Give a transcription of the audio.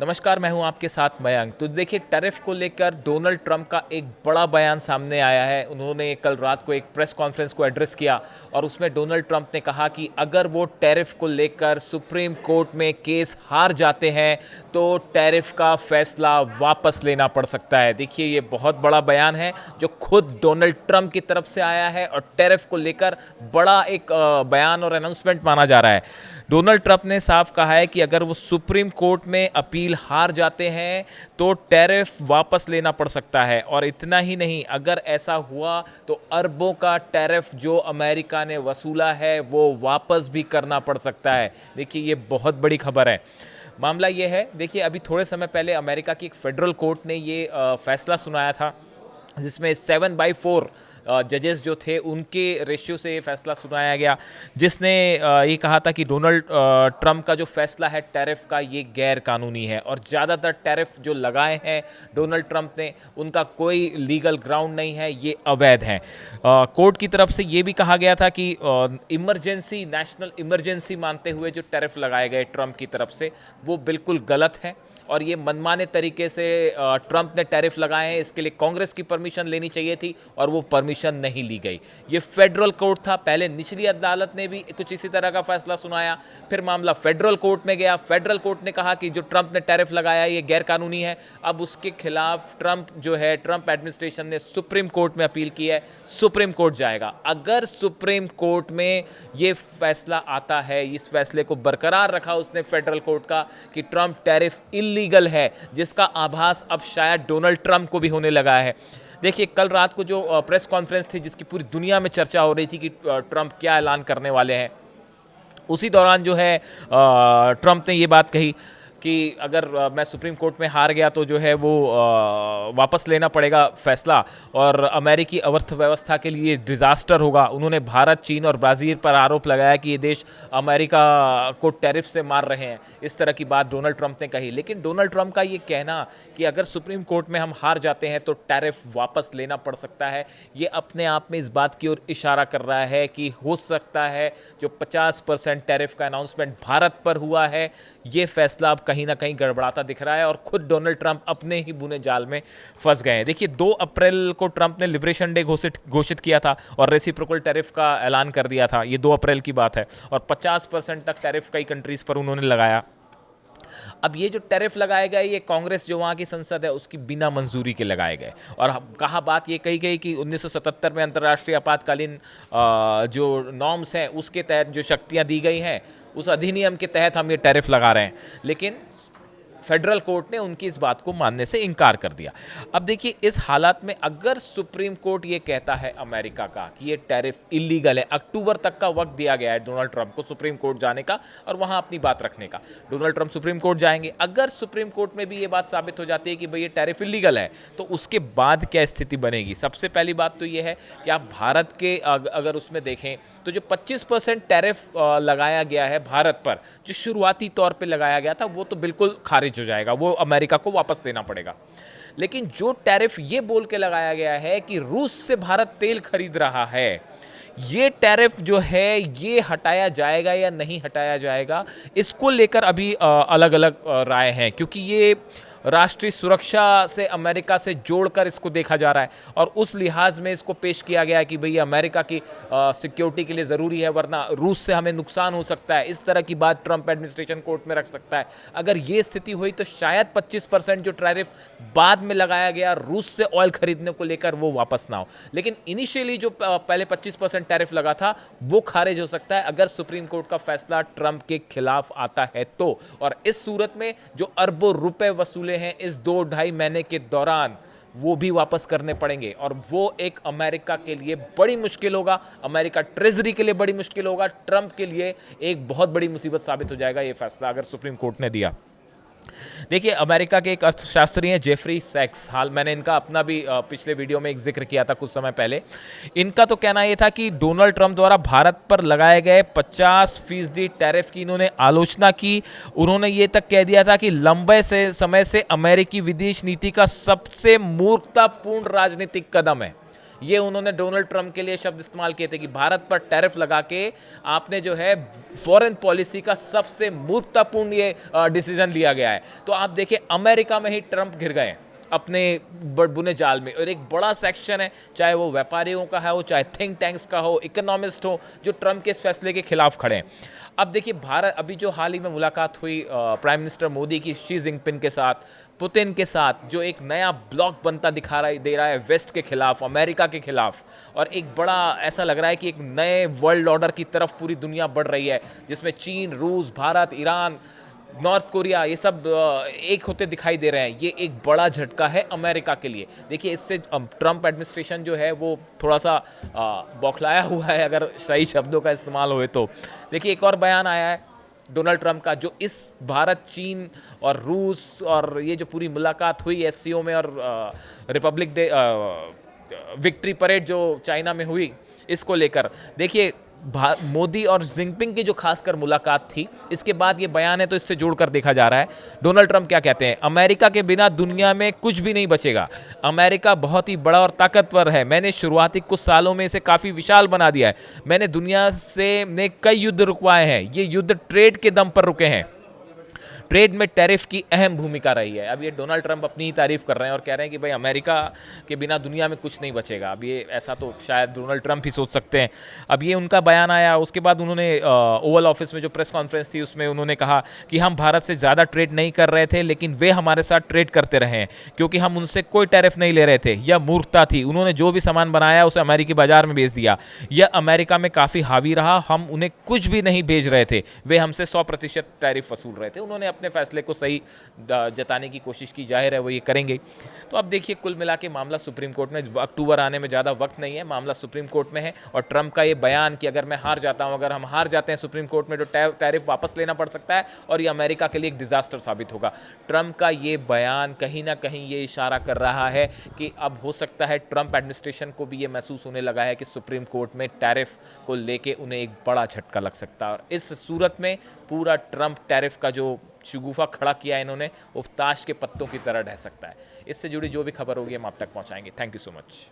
नमस्कार, मैं हूं आपके साथ मयंक। तो देखिए, टैरिफ को लेकर डोनाल्ड ट्रंप का एक बड़ा बयान सामने आया है। उन्होंने कल रात को एक प्रेस कॉन्फ्रेंस को एड्रेस किया और उसमें डोनाल्ड ट्रंप ने कहा कि अगर वो टैरिफ को लेकर सुप्रीम कोर्ट में केस हार जाते हैं तो टैरिफ का फैसला वापस लेना पड़ सकता है। देखिए, ये बहुत बड़ा बयान है जो खुद डोनाल्ड ट्रंप की तरफ से आया है और टैरिफ को लेकर बड़ा एक बयान और अनाउंसमेंट माना जा रहा है। डोनाल्ड ट्रंप ने साफ कहा है कि अगर वो सुप्रीम कोर्ट में अपील हार जाते हैं तो टैरिफ वापस लेना पड़ सकता है। और इतना ही नहीं, अगर ऐसा हुआ तो अरबों का टैरिफ जो अमेरिका ने वसूला है वो वापस भी करना पड़ सकता है। देखिए, ये बहुत बड़ी खबर है। मामला ये है, देखिए, अभी थोड़े समय पहले अमेरिका की एक फेडरल कोर्ट ने ये फैसला सुनाया था जिसमें 7/4 जजेस जो थे उनके रेशियो से ये फैसला सुनाया गया, जिसने ये कहा था कि डोनाल्ड ट्रंप का जो फैसला है टैरिफ का, ये गैर कानूनी है और ज़्यादातर टैरिफ जो लगाए हैं डोनाल्ड ट्रंप ने उनका कोई लीगल ग्राउंड नहीं है, ये अवैध हैं। कोर्ट की तरफ से ये भी कहा गया था कि इमरजेंसी, नेशनल इमरजेंसी मानते हुए जो टैरिफ लगाए गए ट्रंप की तरफ से वो बिल्कुल गलत है और ये मनमाने तरीके से ट्रंप ने टैरिफ लगाए हैं। इसके लिए कांग्रेस की परमिशन लेनी चाहिए थी और वो परमिशन नहीं ली गई। ये फेडरल कोर्ट था। पहले निचली अदालत ने भी कुछ इसी तरह का फैसला सुनाया, फिर मामला फेडरल कोर्ट में गया। फेडरल कोर्ट ने कहा कि जो ट्रंप ने टैरिफ लगाया ये गैर कानूनी है। अब उसके खिलाफ ट्रंप एडमिनिस्ट्रेशन ने सुप्रीम कोर्ट में अपील की है। सुप्रीम कोर्ट जाएगा। अगर सुप्रीम कोर्ट में ये फैसला आता है, इस फैसले को बरकरार रखा उसने फेडरल कोर्ट का कि ट्रंप टैरिफ इल्लीगल है, जिसका आभास अब शायद डोनाल्ड ट्रंप को भी होने लगा है। देखिए, कल रात को जो प्रेस कॉन्फ्रेंस थी जिसकी पूरी दुनिया में चर्चा हो रही थी कि ट्रंप क्या ऐलान करने वाले हैं, उसी दौरान जो है ट्रंप ने ये बात कही कि अगर मैं सुप्रीम कोर्ट में हार गया तो जो है वो वापस लेना पड़ेगा फैसला और अमेरिकी अर्थव्यवस्था के लिए डिज़ास्टर होगा। उन्होंने भारत, चीन और ब्राज़ील पर आरोप लगाया कि ये देश अमेरिका को टैरिफ से मार रहे हैं। इस तरह की बात डोनाल्ड ट्रंप ने कही। लेकिन डोनाल्ड ट्रंप का ये कहना कि अगर सुप्रीम कोर्ट में हम हार जाते हैं तो टैरिफ वापस लेना पड़ सकता है, ये अपने आप में इस बात की ओर इशारा कर रहा है कि हो सकता है जो 50% टैरिफ का अनाउंसमेंट भारत पर हुआ है, ये फैसला अब कहीं ना कहीं गड़बड़ाता दिख रहा है और खुद डोनाल्ड ट्रंप अपने ही बुने जाल में फंस गए हैं। देखिए, 2 अप्रैल को ट्रंप ने लिबरेशन डे घोषित किया था और रेसिप्रोकल टैरिफ का ऐलान कर दिया था। ये 2 अप्रैल की बात है और 50% तक टैरिफ कई कंट्रीज पर उन्होंने लगाया। अब ये जो टैरिफ लगाए गए, ये कांग्रेस जो वहाँ की संसद है उसकी बिना मंजूरी के लगाए गए और कहा बात ये कही गई कि 1977 में अंतर्राष्ट्रीय आपातकालीन जो नॉर्म्स हैं उसके तहत जो शक्तियाँ दी गई हैं, उस अधिनियम के तहत हम ये टैरिफ लगा रहे हैं। लेकिन फेडरल कोर्ट ने उनकी इस बात को मानने से इनकार कर दिया। अब देखिए, इस हालात में अगर सुप्रीम कोर्ट ये कहता है अमेरिका का कि ये टैरिफ इलीगल है, अक्टूबर तक का वक्त दिया गया है डोनाल्ड ट्रंप को सुप्रीम कोर्ट जाने का और वहां अपनी बात रखने का। डोनाल्ड ट्रंप सुप्रीम कोर्ट जाएंगे। अगर सुप्रीम कोर्ट में भी ये बात साबित हो जाती है कि भाई ये टैरिफ इलीगल है, तो उसके बाद क्या स्थिति बनेगी? सबसे पहली बात तो ये है कि आप भारत के अगर उसमें देखें तो जो 25% टैरिफ लगाया गया है भारत पर, जो शुरुआती तौर पर लगाया गया था, वो तो बिल्कुल खारिज हो जाएगा, वो अमेरिका को वापस देना पड़ेगा। लेकिन जो टैरिफ ये बोल के लगाया गया है कि रूस से भारत तेल खरीद रहा है, ये टैरिफ जो है ये हटाया जाएगा या नहीं हटाया जाएगा, इसको लेकर अभी अलग अलग राय हैं, क्योंकि ये राष्ट्रीय सुरक्षा से अमेरिका से जोड़कर इसको देखा जा रहा है और उस लिहाज में इसको पेश किया गया है कि भई अमेरिका की सिक्योरिटी के लिए ज़रूरी है, वरना रूस से हमें नुकसान हो सकता है। इस तरह की बात ट्रंप एडमिनिस्ट्रेशन कोर्ट में रख सकता है। अगर ये स्थिति हुई तो शायद 25% जो टैरिफ बाद में लगाया गया रूस से ऑयल खरीदने को लेकर वो वापस ना हो। लेकिन इनिशियली जो पहले 25% टैरिफ लगा था वो खारिज हो सकता है अगर सुप्रीम कोर्ट का फैसला ट्रंप के खिलाफ आता है तो। और इस सूरत में जो अरबों रुपए वसूले हैं इस 2-2.5 महीने के दौरान, वो भी वापस करने पड़ेंगे और वो एक अमेरिका के लिए बड़ी मुश्किल होगा, अमेरिका ट्रेजरी के लिए बड़ी मुश्किल होगा, ट्रंप के लिए एक बहुत बड़ी मुसीबत साबित हो जाएगा ये फैसला अगर सुप्रीम कोर्ट ने दिया। देखिए, अमेरिका के एक अर्थशास्त्री हैं जेफरी सैक्स, हाल मैंने इनका अपना भी पिछले वीडियो में एक जिक्र किया था कुछ समय पहले। इनका तो कहना ये था कि डोनाल्ड ट्रंप द्वारा भारत पर लगाए गए 50% टैरिफ की इन्होंने आलोचना की। उन्होंने ये तक कह दिया था कि लंबे से समय से अमेरिकी विदेश नीति का सबसे मूर्खतापूर्ण राजनीतिक कदम है। ये उन्होंने डोनाल्ड ट्रंप के लिए शब्द इस्तेमाल किए थे कि भारत पर टैरिफ लगा के आपने जो है फॉरेन पॉलिसी का सबसे मूर्खतापूर्ण ये डिसीजन लिया गया है। तो आप देखिए अमेरिका में ही ट्रंप घिर गए अपने बुने जाल में, और एक बड़ा सेक्शन है, चाहे वो व्यापारियों का हो, चाहे थिंक टैंक्स का हो, इकोनॉमिस्ट हो, जो ट्रंप के इस फैसले के खिलाफ खड़े हैं। अब देखिए भारत, अभी जो हाल ही में मुलाकात हुई प्राइम मिनिस्टर मोदी की शी जिनपिंग के साथ, पुतिन के साथ, जो एक नया ब्लॉक बनता दे रहा है वेस्ट के खिलाफ, अमेरिका के खिलाफ, और एक बड़ा ऐसा लग रहा है कि एक नए वर्ल्ड ऑर्डर की तरफ पूरी दुनिया बढ़ रही है, जिसमें चीन, रूस, भारत, ईरान, नॉर्थ कोरिया, ये सब एक होते दिखाई दे रहे हैं। ये एक बड़ा झटका है अमेरिका के लिए। देखिए इससे ट्रंप एडमिनिस्ट्रेशन जो है वो थोड़ा सा बौखलाया हुआ है, अगर सही शब्दों का इस्तेमाल होए तो। देखिए एक और बयान आया है डोनाल्ड ट्रंप का, जो इस भारत, चीन और रूस और ये जो पूरी मुलाकात हुई एससीओ में, और रिपब्लिक डे विक्ट्री परेड जो चाइना में हुई, इसको लेकर देखिए मोदी और जिनपिंग की जो खासकर मुलाकात थी, इसके बाद ये बयान है, तो इससे जोड़कर देखा जा रहा है। डोनाल्ड ट्रंप क्या कहते हैं? अमेरिका के बिना दुनिया में कुछ भी नहीं बचेगा। अमेरिका बहुत ही बड़ा और ताकतवर है। मैंने शुरुआती कुछ सालों में इसे काफ़ी विशाल बना दिया है। मैंने दुनिया से ने कई युद्ध रुकवाए हैं। ये युद्ध ट्रेड के दम पर रुके हैं। ट्रेड में टैरिफ की अहम भूमिका रही है। अब ये डोनाल्ड ट्रंप अपनी ही तारीफ कर रहे हैं और कह रहे हैं कि भाई अमेरिका के बिना दुनिया में कुछ नहीं बचेगा। अब ये ऐसा तो शायद डोनाल्ड ट्रंप ही सोच सकते हैं। अब ये उनका बयान आया, उसके बाद उन्होंने ओवल ऑफिस में जो प्रेस कॉन्फ्रेंस थी उसमें उन्होंने कहा कि हम भारत से ज़्यादा ट्रेड नहीं कर रहे थे, लेकिन वे हमारे साथ ट्रेड करते रहे हैं क्योंकि हम उनसे कोई टैरिफ नहीं ले रहे थे। यह मूर्खता थी। उन्होंने जो भी सामान बनाया उसे अमेरिकी बाजार में बेच दिया। यह अमेरिका में काफ़ी हावी रहा। हम उन्हें कुछ भी नहीं भेज रहे थे, वे हमसे 100% टैरिफ वसूल रहे थे। उन्होंने अपने फैसले को सही जताने की कोशिश की, जाहिर है वो ये करेंगे। तो अब देखिए कुल मिला के मामला सुप्रीम कोर्ट में, अक्टूबर आने में ज़्यादा वक्त नहीं है, मामला सुप्रीम कोर्ट में है। और ट्रंप का ये बयान कि अगर मैं हार जाता हूँ, अगर हम हार जाते हैं सुप्रीम कोर्ट में, तो टैरिफ वापस लेना पड़ सकता है और ये अमेरिका के लिए एक डिजास्टर साबित होगा। ट्रंप का ये बयान कहीं ना कहीं ये इशारा कर रहा है कि अब हो सकता है ट्रंप एडमिनिस्ट्रेशन को भी ये महसूस होने लगा है कि सुप्रीम कोर्ट में टैरिफ को लेके उन्हें एक बड़ा झटका लग सकता है। और इस सूरत में पूरा ट्रंप टैरिफ का जो शगुफा खड़ा किया है इन्होंने, वो ताश के पत्तों की तरह ढह सकता है। इससे जुड़ी जो भी खबर होगी हम आप तक पहुंचाएंगे। Thank you so much.